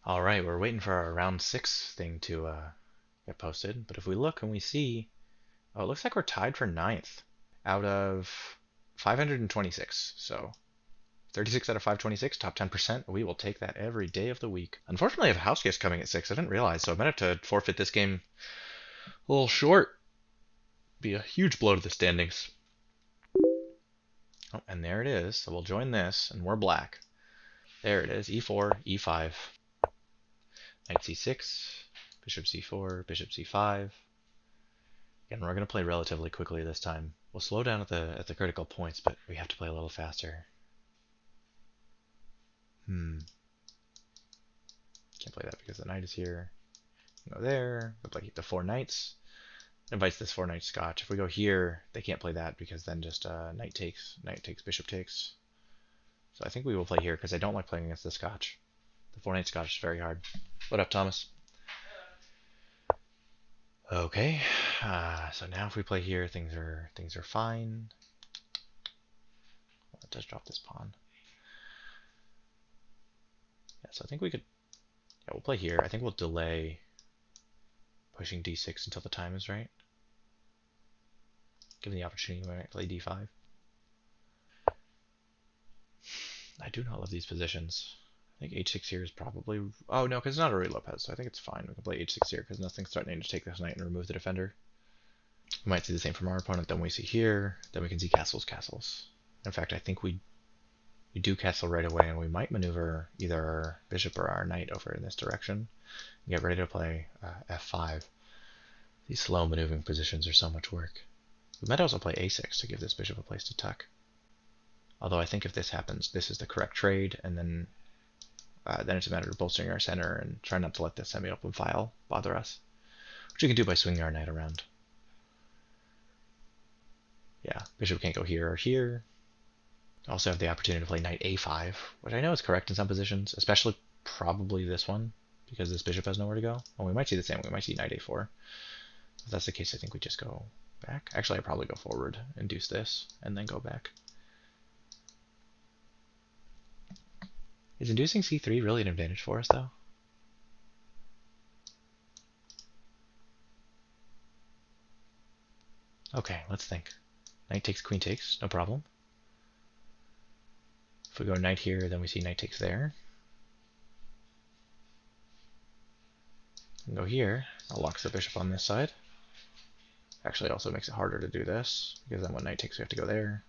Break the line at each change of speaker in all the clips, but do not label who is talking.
All right, we're waiting for our round 6 thing to get posted. But if we look and we see, oh, it looks like we're tied for ninth out of 526. So 36 out of 526, top 10%. We will take that every day of the week. Unfortunately, I have a house guest coming at 6. I didn't realize, so I might have to forfeit this game a little short. Be a huge blow to the standings. Oh, and there it is. So we'll join this, and we're black. There it is, e4, e5. Knight c6, bishop c4, bishop c5. Again, we're going to play relatively quickly this time. We'll slow down at the critical points, but we have to play a little faster. Can't play that because the knight is here. Go there. We'll play the 4 knights. Invites this 4 knight scotch. If we go here, they can't play that because then just knight takes, bishop takes. So I think we will play here because I don't like playing against the scotch. The 4 knight scotch is very hard. What up, Thomas? Okay, so now if we play here, things are fine. Well, it does drop this pawn. Yeah, so I think we could. Yeah, we'll play here. I think we'll delay pushing d6 until the time is right. Given the opportunity, we might play d5. I do not love these positions. I think h6 here is probably. Oh no, because it's not a Ruy Lopez, so I think it's fine. We can play h6 here because nothing's threatening to take this knight and remove the defender. We might see the same from our opponent. Then we see here. Then we can see castles. In fact, I think we do castle right away, and we might maneuver either our bishop or our knight over in this direction and get ready to play f5. These slow maneuvering positions are so much work. We might also play a6 to give this bishop a place to tuck. Although I think if this happens, this is the correct trade, and then it's a matter of bolstering our center and trying not to let this semi-open file bother us, which we can do by swinging our knight around. Yeah, bishop can't go here or here. Also have the opportunity to play knight a5, which I know is correct in some positions, especially probably this one, because this bishop has nowhere to go. Well, we might see the same. We might see knight a4. If that's the case, I think we just go back. Actually, I'd probably go forward, induce this, and then go back. Is inducing c3 really an advantage for us, though? Okay, let's think. Knight takes, queen takes, no problem. If we go knight here, then we see knight takes there. And go here, I'll lock the bishop on this side. Actually, also makes it harder to do this, because then when knight takes, we have to go there.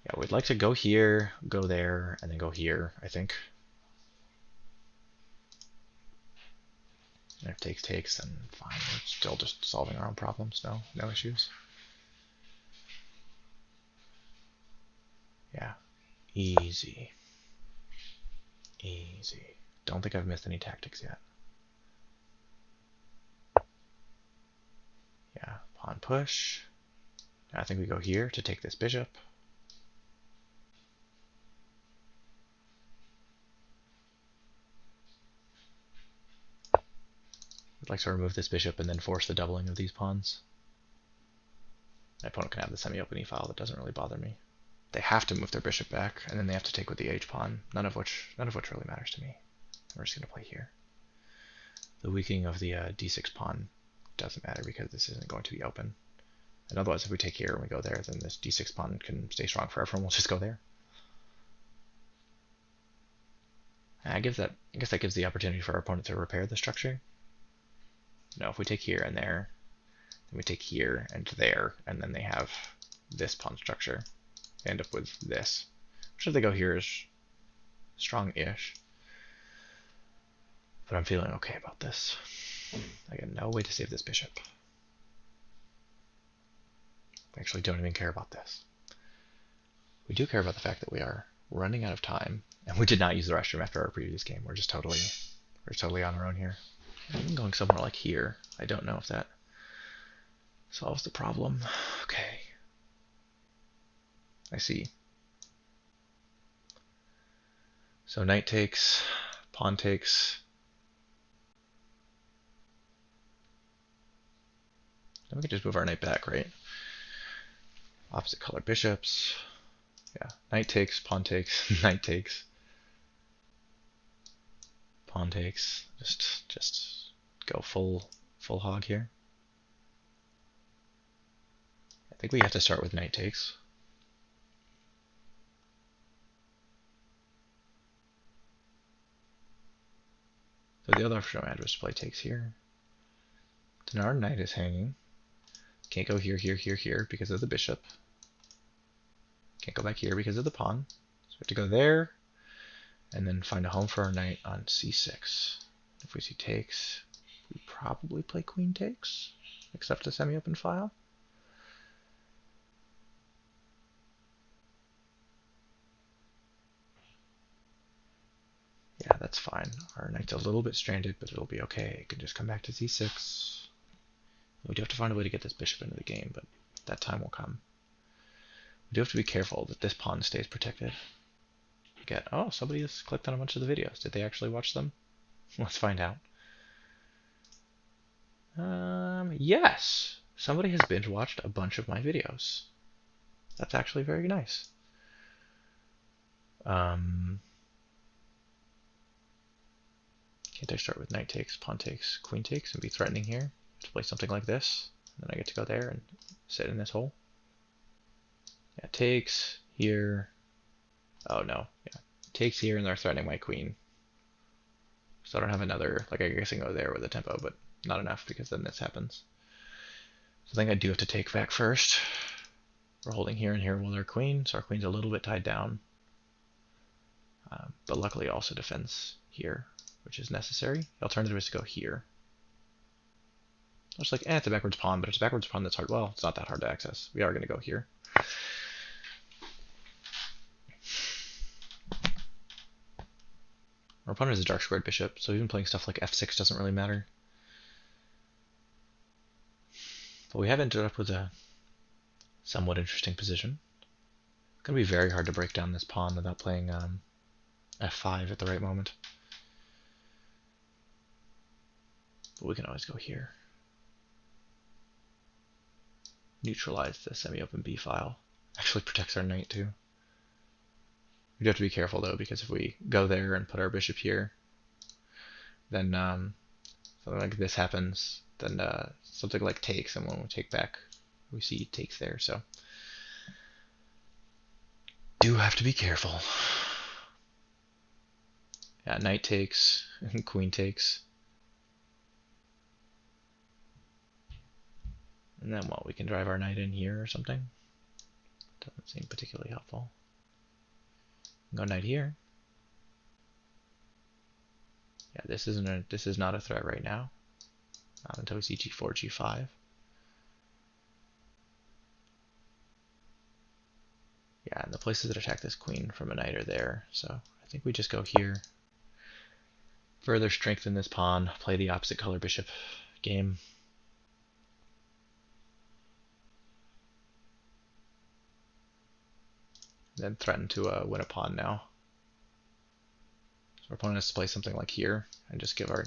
Yeah, we'd like to go here, go there, and then go here, I think. And if takes, then fine. We're still just solving our own problems. No issues. Yeah, easy. Easy. Don't think I've missed any tactics yet. Yeah, pawn push. Now I think we go here to take this bishop. I'd like to remove this bishop and then force the doubling of these pawns. My opponent can have the semi-open e-file. That doesn't really bother me. They have to move their bishop back, and then they have to take with the h-pawn, none of which really matters to me. We're just going to play here. The weakening of the d6 pawn doesn't matter because this isn't going to be open. And otherwise, if we take here and we go there, then this d6 pawn can stay strong forever, and we'll just go there. And I guess that gives the opportunity for our opponent to repair the structure. No, if we take here and there, then we take here and there, and then they have this pawn structure. They end up with this. Which if they go here is strong-ish. But I'm feeling okay about this. I got no way to save this bishop. I actually don't even care about this. We do care about the fact that we are running out of time, and we did not use the restroom after our previous game. We're just totally on our own here. I'm going somewhere like here. I don't know if that solves the problem. Okay. I see. So knight takes, pawn takes. Then we can just move our knight back, right? Opposite color bishops. Yeah, knight takes, pawn takes, knight takes. pawn takes. Just go full hog here. I think we have to start with knight takes. So the other option I had was to play takes here. Then our knight is hanging. Can't go here, here, here, here because of the bishop. Can't go back here because of the pawn. So we have to go there, and then find a home for our knight on c6. If we see takes, we probably play queen takes, except a semi-open file. Yeah, that's fine. Our knight's a little bit stranded, but it'll be okay. It can just come back to c6. We do have to find a way to get this bishop into the game, but that time will come. We do have to be careful that this pawn stays protected. Oh, somebody has clicked on a bunch of the videos. Did they actually watch them? Let's find out. Yes! Somebody has binge watched a bunch of my videos. That's actually very nice. Can't I start with knight takes, pawn takes, queen takes, and be threatening here to play something like this? And then I get to go there and sit in this hole. Yeah, takes here. Oh no, yeah, takes here, and they're threatening my queen. So I don't have another. Like I guess I can go there with a tempo, but not enough because then this happens. So I think I do have to take back first. We're holding here and here while they're queen, so our queen's a little bit tied down. But luckily it also defends here, which is necessary. The alternative is to go here. I was like, it's a backwards pawn, but it's a backwards pawn that's hard. Well, it's not that hard to access. We are going to go here. Our opponent is a dark squared bishop, so even playing stuff like f6 doesn't really matter. But we have ended up with a somewhat interesting position. It's going to be very hard to break down this pawn without playing f5 at the right moment. But we can always go here. Neutralize the semi-open b file. Actually protects our knight too. We do have to be careful though, because if we go there and put our bishop here, then something like this happens, then something like takes, and when we take back, we see takes there, so do have to be careful. Yeah, knight takes, and queen takes. And then what, we can drive our knight in here or something? Doesn't seem particularly helpful. Go knight here. Yeah, this is not a threat right now. Not until we see g4, g5. Yeah, and the places that attack this queen from a knight are there, so I think we just go here. Further strengthen this pawn, play the opposite color bishop game. Then threaten to win a pawn now. So our opponent has to play something like here, and just give our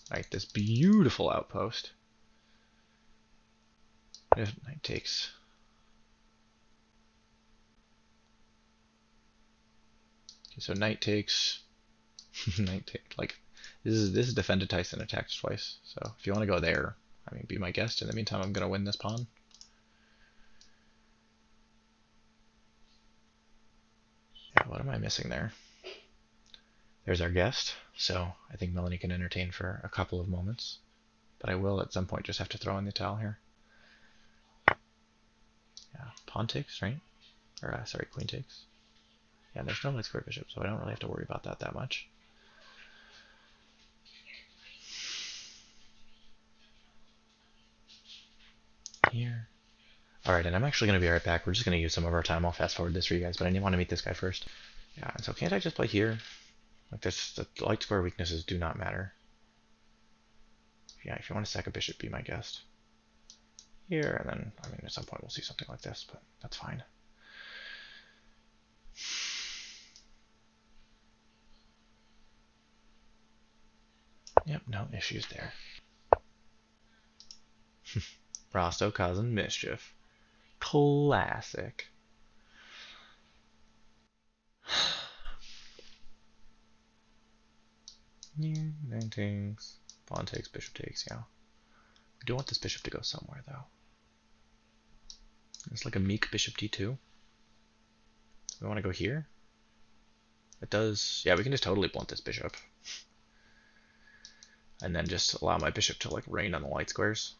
knight this beautiful outpost. If knight takes. Okay, so knight takes. Knight take. Like this is defended Tyson attacked twice. So if you want to go there, I mean, be my guest. In the meantime, I'm gonna win this pawn. Yeah, what am I missing there? There's our guest. So I think Melanie can entertain for a couple of moments, but I will at some point just have to throw in the towel here. Yeah, pawn takes, right? Or sorry, queen takes. Yeah, there's no light square bishop, so I don't really have to worry about that much. Here. Alright, and I'm actually going to be right back. We're just going to use some of our time. I'll fast forward this for you guys, but I didn't want to meet this guy first. Yeah, and so can't I just play here? Like this, the light square weaknesses do not matter. Yeah, if you want to sack a bishop, be my guest. Here, and then, I mean, at some point we'll see something like this, but that's fine. Yep, no issues there. Rosto causing mischief. Classic. Here. Knight takes, pawn takes, bishop takes, yeah. We do want this bishop to go somewhere, though. It's like a meek bishop d2. We want to go here. It does, yeah, we can just totally blunt this bishop. And then just allow my bishop to like reign on the light squares.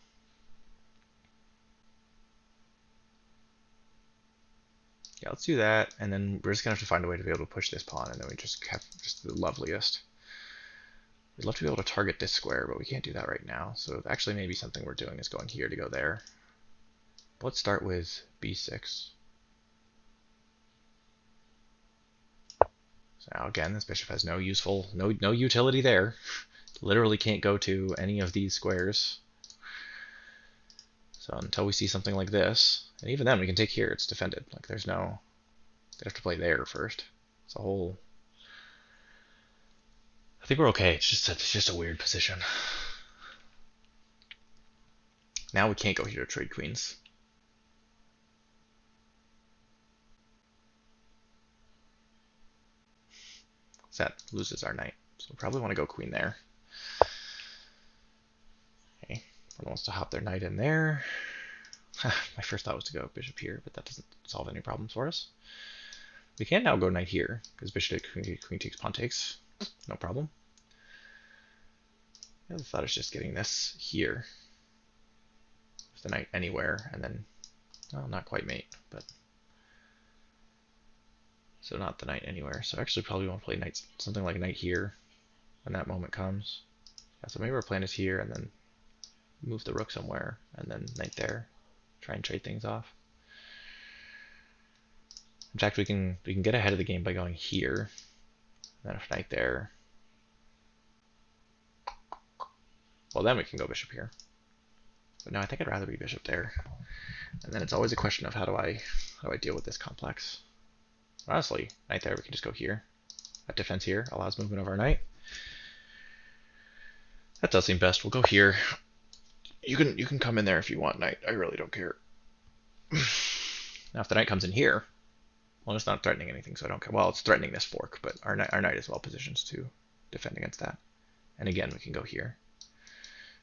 Yeah, let's do that, and then we're just gonna have to find a way to be able to push this pawn, and then we just have just the loveliest. We'd love to be able to target this square, but we can't do that right now. So actually maybe something we're doing is going here to go there. But let's start with b6. So now again, this bishop has no utility there. Literally can't go to any of these squares. So until we see something like this, and even then we can take here, it's defended. Like there's no, they'd have to play there first. It's a whole, I think we're okay. It's just a weird position. Now we can't go here to trade queens. That loses our knight. So we probably want to go queen there. Okay, one wants to hop their knight in there. My first thought was to go bishop here, but that doesn't solve any problems for us. We can now go knight here, because bishop takes, queen takes, pawn takes. No problem. The other thought is just getting this here. With the knight anywhere, and then, well, not quite mate, but... So not the knight anywhere. So actually probably want to play knight, something like knight here when that moment comes. Yeah, so maybe our plan is here, and then move the rook somewhere, and then knight there. Try and trade things off. In fact, we can get ahead of the game by going here. And then if knight there, well then we can go bishop here. But no, I think I'd rather be bishop there. And then it's always a question of how do I deal with this complex. Honestly, knight there, we can just go here. That defense here allows movement of our knight. That does seem best. We'll go here. You can come in there if you want, knight. I really don't care. Now if the knight comes in here, well, it's not threatening anything, so I don't care. Well, it's threatening this fork, but our knight is well positioned to defend against that. And again, we can go here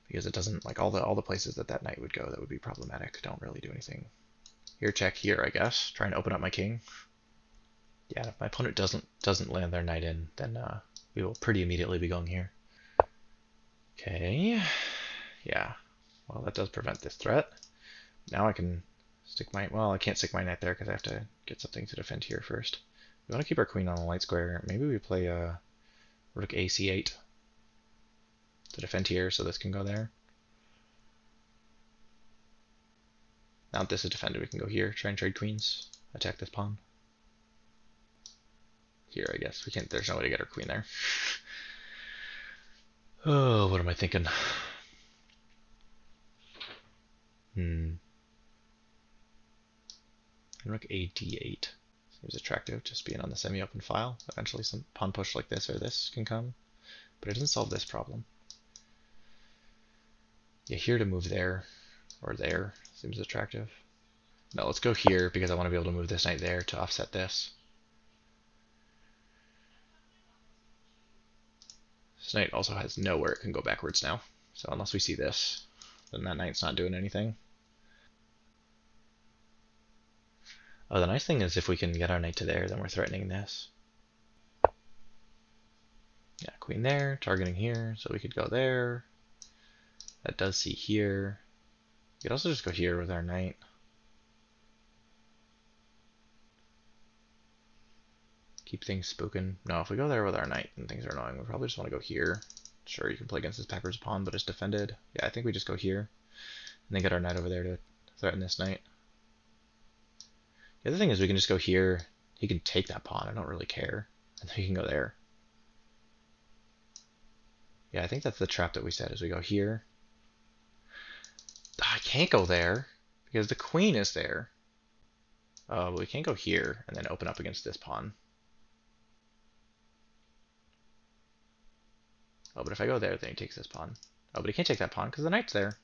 because it doesn't, like all the places that knight would go that would be problematic don't really do anything. Here, check here, I guess. Trying to open up my king. Yeah, if my opponent doesn't land their knight in, then we will pretty immediately be going here. Okay. Yeah. Well, that does prevent this threat. Now I can stick my, well, I can't stick my knight there because I have to get something to defend here first. We want to keep our queen on the light square. Maybe we play rook ac8 to defend here, so this can go there. Now that this is defended, we can go here, try and trade queens, attack this pawn. Here, I guess. We can't, there's no way to get our queen there. Oh, what am I thinking? Rook ad8 seems attractive, just being on the semi-open file. Eventually some pawn push like this or this can come, but it doesn't solve this problem. Yeah, here to move there or there seems attractive. No, let's go here because I want to be able to move this knight there to offset this. This knight also has nowhere it can go backwards now, so unless we see this, then that knight's not doing anything. Oh, the nice thing is if we can get our knight to there, then we're threatening this. Yeah, queen there, targeting here, so we could go there. That does see here. We could also just go here with our knight. Keep things spooking. No, if we go there with our knight, then things are annoying. We probably just want to go here. Sure, you can play against this backwards pawn, but it's defended. Yeah, I think we just go here. And then get our knight over there to threaten this knight. The other thing is we can just go here. He can take that pawn. I don't really care. And then he can go there. Yeah, I think that's the trap that we set, is we go here. I can't go there because the queen is there. Oh, but we can't go here and then open up against this pawn. Oh, but if I go there, then he takes this pawn. Oh, but he can't take that pawn because the knight's there.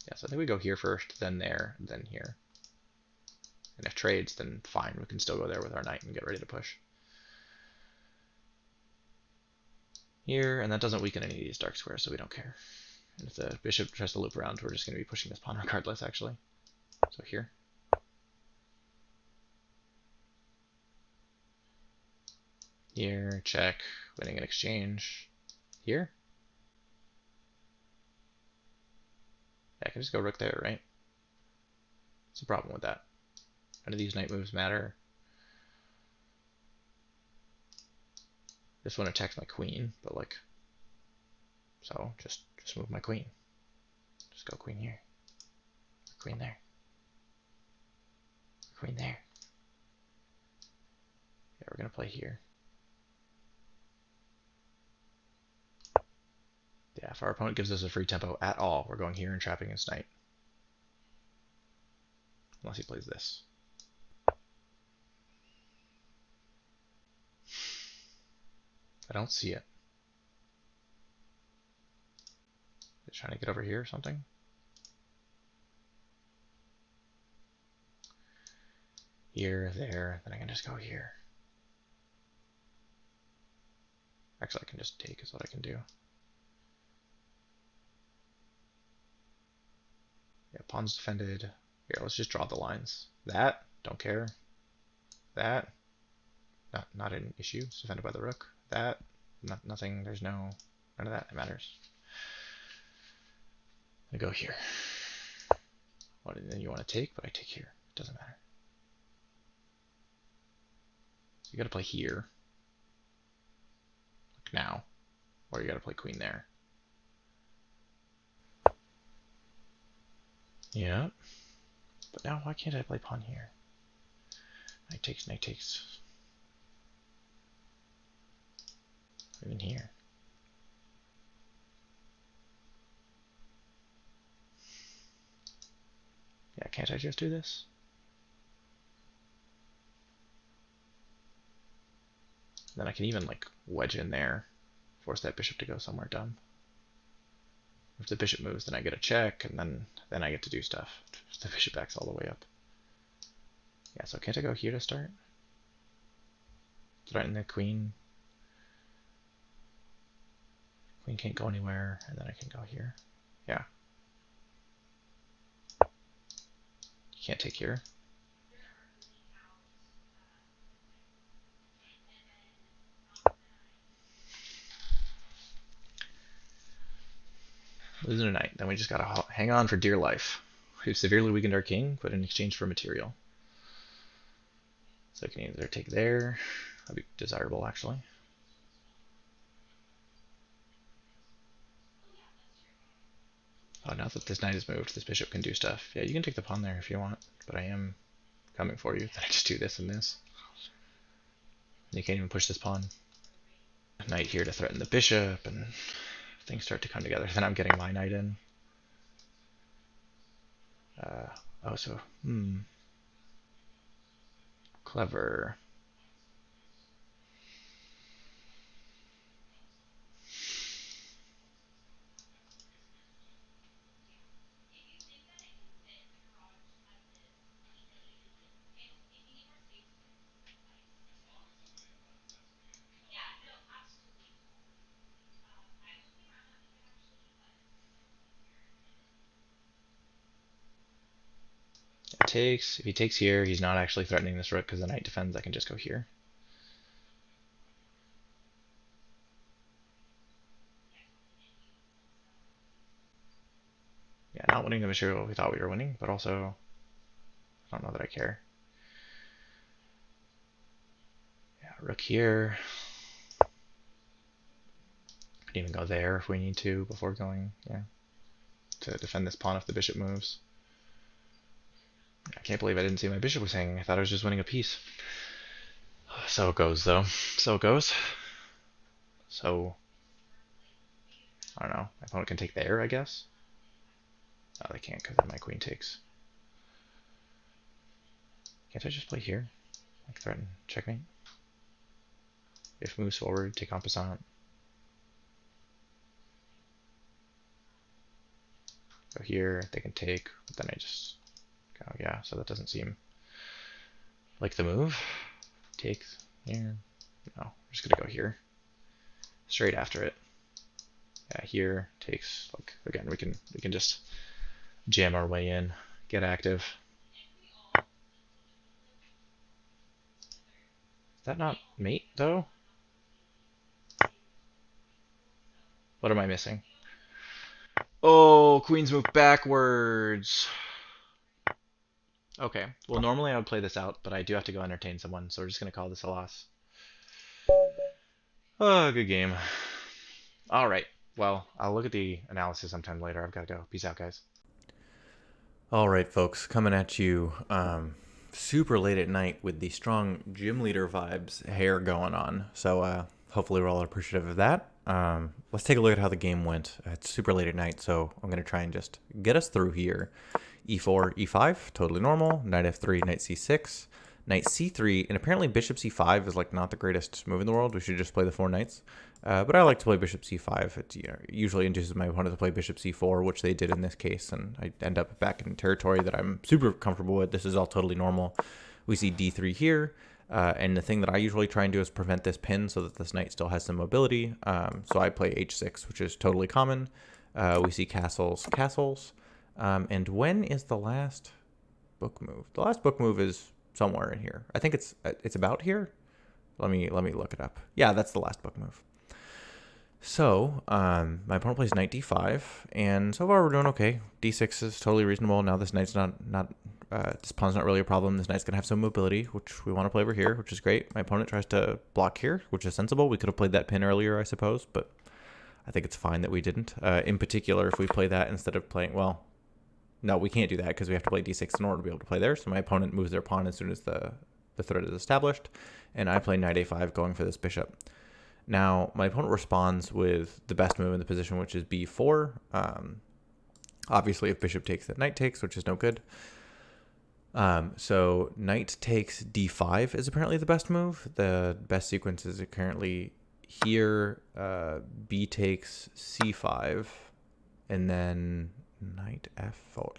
Yeah, so I think we go here first, then there, then here. And if trades, then fine. We can still go there with our knight and get ready to push. here, and that doesn't weaken any of these dark squares, so we don't care. And if the bishop tries to loop around, we're just going to be pushing this pawn regardless, actually. So here. Here, check, winning an exchange. Here. Yeah, I can just go rook there, right? What's the problem with that? None of these knight moves matter. This one attacks my queen, but like, so just move my queen. Just go queen here. Queen there. Queen there. Yeah, we're gonna play here. Yeah, if our opponent gives us a free tempo at all, we're going here and trapping his knight. Unless he plays this. I don't see it. They're trying to get over here or something? Here, there, then I can just go here. Actually, I can just take is what I can do. Yeah, pawn's defended. Here, let's just draw the lines. That, don't care. That, not an issue. It's defended by the rook. That, nothing, there's none of that matters. I go here. What then you want to take, but I take here. It doesn't matter. So you gotta play here. Like now. Or you gotta play queen there. Yeah. But now why can't I play pawn here? Knight takes, knight takes. Even here. Yeah, can't I just do this? Then I can even like wedge in there, force that bishop to go somewhere dumb. If the bishop moves, then I get a check, and then I get to do stuff. If the bishop backs all the way up. Yeah, so can't I go here to start? Threaten the queen. Queen can't go anywhere, and then I can go here. Yeah. You can't take here. Losing a knight. Then we just gotta hang on for dear life. We've severely weakened our king, but in exchange for material. So I can either take there. That'd be desirable, actually. Oh, now that this knight is moved, this bishop can do stuff. Yeah, you can take the pawn there if you want, but I am coming for you. Then I just do this and this. You can't even push this pawn. Knight here to threaten the bishop, and things start to come together. Then I'm getting my knight in. Clever. It takes. If he takes here, he's not actually threatening this rook because the knight defends. I can just go here. Yeah, not winning the material we thought we were winning, but also I don't know that I care. Yeah, rook here. Could even go there if we need to before going, yeah, to defend this pawn if the bishop moves. I can't believe I didn't see my bishop was hanging. I thought I was just winning a piece. So it goes, though. So it goes. So, I don't know. My opponent can take there, I guess. No, they can't because then my queen takes. Can't I just play here? Like threaten checkmate? If moves forward, take en passant. Go here, they can take, but then I just go, yeah, so that doesn't seem like the move. Take here. No, I'm just gonna go here. straight after it. Yeah, here takes, like, again, we can just jam our way in, get active. Is that not mate though? What am I missing? Oh, queens move backwards. Okay, well normally I would play this out, but I do have to go entertain someone, so we're just gonna call this a loss. Oh, good game. All right. Well, I'll look at the analysis sometime later. I've got to go. Peace out, guys.
All right, folks, coming at you super late at night with the strong gym leader vibes hair going on. So hopefully we're all appreciative of that. Let's take a look at how the game went. It's super late at night, so I'm going to try and just get us through here. E4, E5, totally normal. Knight F3, Knight C6, Knight C3, and apparently Bishop C5 is like not the greatest move in the world. We should just play the 4 knights. But I like to play Bishop C5. It usually induces my opponent to play Bishop C4, which they did in this case, and I end up back in territory that I'm super comfortable with. This is all totally normal. We see D3 here, and the thing that I usually try and do is prevent this pin so that this knight still has some mobility. So I play H6, which is totally common. We see castles, castles. And when is the last book move? The last book move is somewhere in here. I think it's about here. Let me look it up. Yeah, that's the last book move. So, my opponent plays knight d5, and so far we're doing okay. d6 is totally reasonable. Now this knight's this pawn's not really a problem. This knight's going to have some mobility, which we want to play over here, which is great. My opponent tries to block here, which is sensible. We could have played that pin earlier, I suppose, but I think it's fine that we didn't. In particular, if we play that instead of playing, well, no, we can't do that because we have to play d6 in order to be able to play there. So my opponent moves their pawn as soon as the threat is established, and I play knight a5 going for this bishop. Now, my opponent responds with the best move in the position, which is b4. Obviously, if bishop takes, then knight takes, which is no good. So knight takes d5 is apparently the best move. The best sequence is currently here, b takes c5, and then knight f4.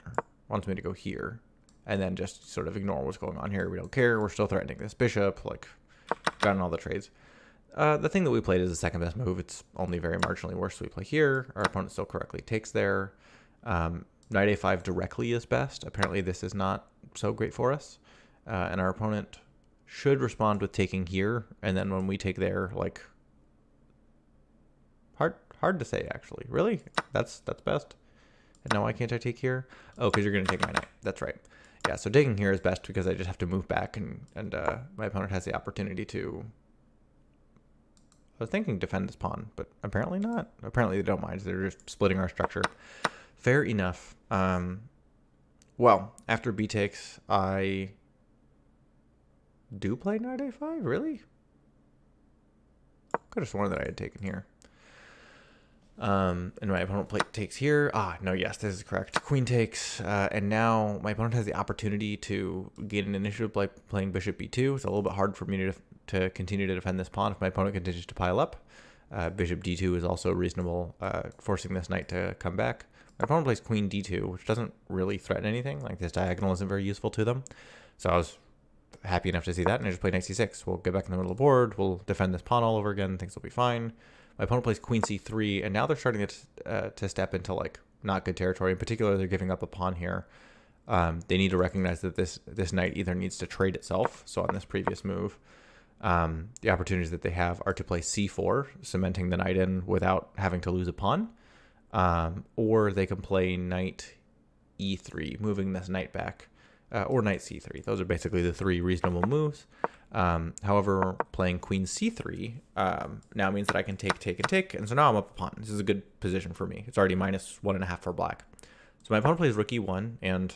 Wants me to go here, and then just sort of ignore what's going on here. We don't care. We're still threatening this bishop, like, gotten all the trades. The thing that we played is the second best move. It's only very marginally worse. So we play here. Our opponent still correctly takes there. Knight a5 directly is best. Apparently this is not so great for us. And our opponent should respond with taking here. And then when we take there, like, hard to say, actually. Really? That's best? And now why can't I take here? Oh, because you're going to take my knight. That's right. Yeah, so taking here is best because I just have to move back, and my opponent has the opportunity to... I was thinking defend this pawn, but apparently not. Apparently they don't mind. They're just splitting our structure. Fair enough. Well, after b takes, I do play knight a5? Really? Could have sworn that I had taken here. And my opponent takes here. No, yes, this is correct. Queen takes, and now my opponent has the opportunity to gain an initiative by playing bishop b2. It's a little bit hard for me to continue to defend this pawn if my opponent continues to pile up. Bishop d2 is also reasonable, forcing this knight to come back. My opponent plays queen d2, which doesn't really threaten anything. Like, this diagonal isn't very useful to them. So I was happy enough to see that, and I just play knight c6. We'll get back in the middle of the board. We'll defend this pawn all over again. Things will be fine. My opponent plays queen c3, and now they're starting to step into, like, not good territory. In particular, they're giving up a pawn here. They need to recognize that this knight either needs to trade itself. So on this previous move, the opportunities that they have are to play c4, cementing the knight in without having to lose a pawn, or they can play knight e3, moving this knight back, or knight c3. Those are basically the three reasonable moves. However, playing queen c3 now means that I can take, and so now I'm up a pawn. This is a good position for me. It's already -1.5 for black. So my opponent plays rook e1, and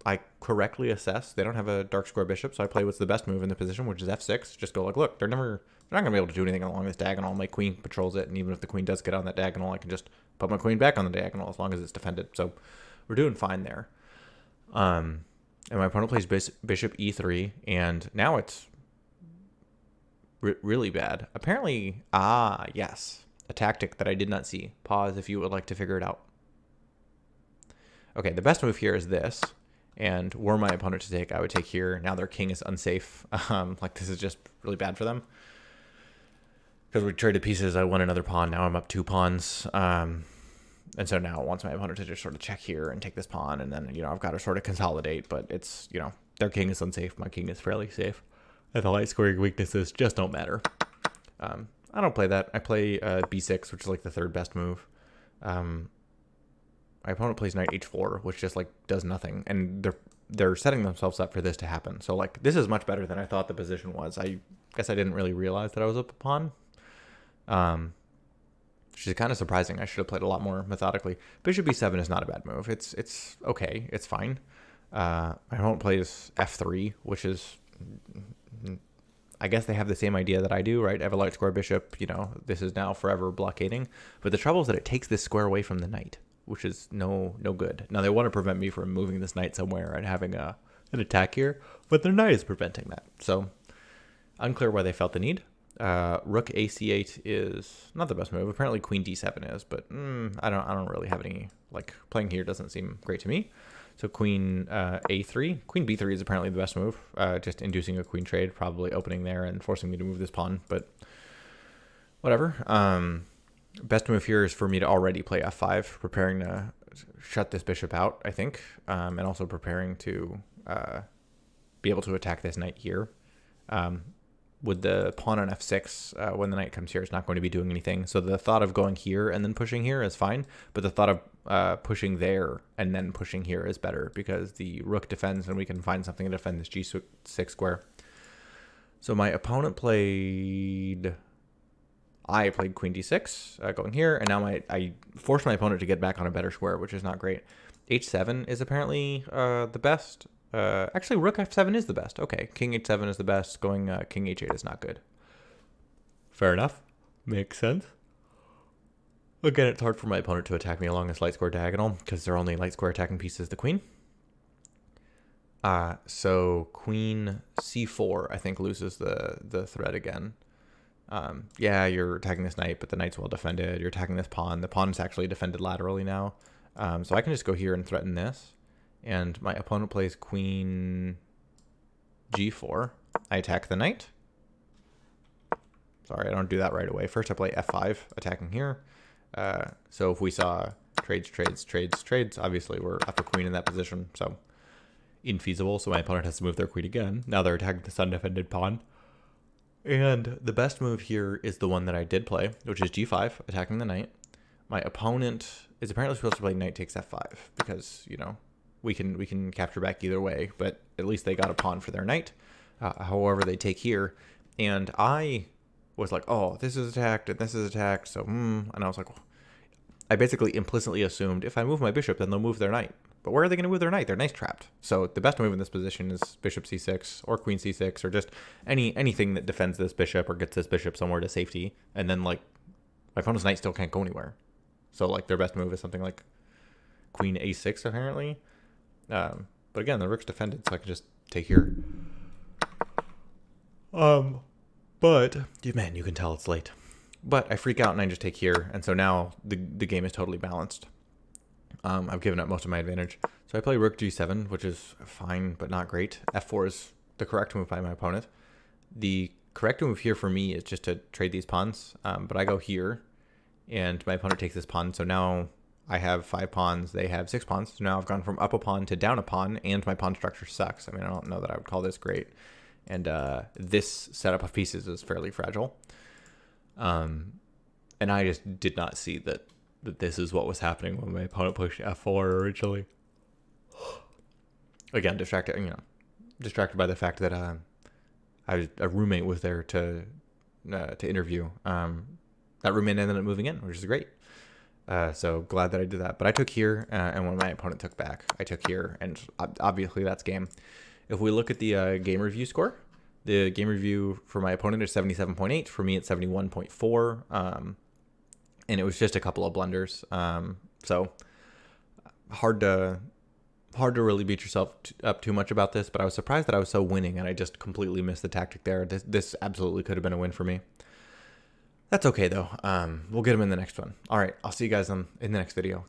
I correctly assess they don't have a dark square bishop, so I play what's the best move in the position, which is f6. Just go like, look, they're not going to be able to do anything along this diagonal. My queen patrols it, and even if the queen does get on that diagonal, I can just put my queen back on the diagonal as long as it's defended. So we're doing fine there. And my opponent plays bishop e3, and now it's really bad. Apparently, yes, a tactic that I did not see. Pause if you would like to figure it out. Okay, the best move here is this. And were my opponent to take, I would take here. Now their king is unsafe. Like, this is just really bad for them. because we traded pieces. I won another pawn. Now I'm up 2 pawns. And so now it wants my opponent to just sort of check here and take this pawn, and then, I've got to sort of consolidate, but it's, their king is unsafe. My king is fairly safe. And the light scoring weaknesses just don't matter. I don't play that. I play b6, which is like the 3rd best move. My opponent plays knight h4, which just like does nothing, and they're setting themselves up for this to happen. So like this is much better than I thought the position was. I guess I didn't really realize that I was up a pawn. Which is kind of surprising. I should have played a lot more methodically. Bishop b7 is not a bad move. It's okay. It's fine. My opponent plays f3, which is, I guess they have the same idea that I do, right? I have a light square bishop. This is now forever blockading. But the trouble is that it takes this square away from the knight, which is no good. Now they want to prevent me from moving this knight somewhere and having an attack here, but their knight is preventing that. So unclear why they felt the need. Rook ac8 is not the best move. Apparently queen d7 is, but I don't really have any, like, playing here doesn't seem great to me. So queen a3, queen b3 is apparently the best move. Just inducing a queen trade, probably opening there and forcing me to move this pawn, but whatever. Best move here is for me to already play f5, preparing to shut this bishop out, I think, and also preparing to be able to attack this knight here. With the pawn on f6, when the knight comes here, it's not going to be doing anything. So the thought of going here and then pushing here is fine, but the thought of pushing there and then pushing here is better, because the rook defends and we can find something to defend this g6 square. So my opponent played... I played queen d6, going here, and now I forced my opponent to get back on a better square, which is not great. h7 is apparently the best. Actually, rook f7 is the best. Okay, king h7 is the best. Going king h8 is not good. Fair enough. Makes sense. Again, it's hard for my opponent to attack me along this light square diagonal, because their only light square attacking piece is the queen. So queen c4, I think, loses the thread again. Yeah, you're attacking this knight, but the knight's well defended. You're attacking this pawn. The pawn is actually defended laterally now. So I can just go here and threaten this. And my opponent plays queen g4. I attack the knight. Sorry, I don't do that right away. First I play f5, attacking here. So if we saw trades, obviously we're up a queen in that position. So infeasible. So my opponent has to move their queen again. Now they're attacking this undefended pawn. And the best move here is the one that I did play, which is g5, attacking the knight. My opponent is apparently supposed to play knight takes f5 because, we can capture back either way, but at least they got a pawn for their knight. However, they take here, and I was like, oh, this is attacked and this is attacked, so and I was like, I basically implicitly assumed if I move my bishop, then they'll move their knight. But where are they going to move their knight? Their knight's trapped. So the best move in this position is bishop c6 or queen c6 or just anything that defends this bishop or gets this bishop somewhere to safety. And then, like, my opponent's knight still can't go anywhere. So, like, their best move is something like queen a6, apparently. But again, the rook's defended, so I can just take here. But, man, you can tell it's late. But I freak out and I just take here. And so now the game is totally balanced. I've given up most of my advantage. So I play rook g7, which is fine, but not great. f4 is the correct move by my opponent. The correct move here for me is just to trade these pawns. But I go here, and my opponent takes this pawn. So now I have 5 pawns. They have 6 pawns. So now I've gone from up a pawn to down a pawn, and my pawn structure sucks. I mean, I don't know that I would call this great. And this setup of pieces is fairly fragile. And I just did not see that this is what was happening when my opponent pushed f4 originally. Again, distracted by the fact that a roommate was there to interview. That roommate ended up moving in, which is great. So glad that I did that. But I took here, and when my opponent took back, I took here, and obviously that's game. If we look at the game review score, the game review for my opponent is 77.8. For me, it's 71.4. And it was just a couple of blunders. So hard to really beat yourself up too much about this, but I was surprised that I was so winning and I just completely missed the tactic there. This absolutely could have been a win for me. That's okay though. We'll get him in the next one. All right, I'll see you guys in the next video.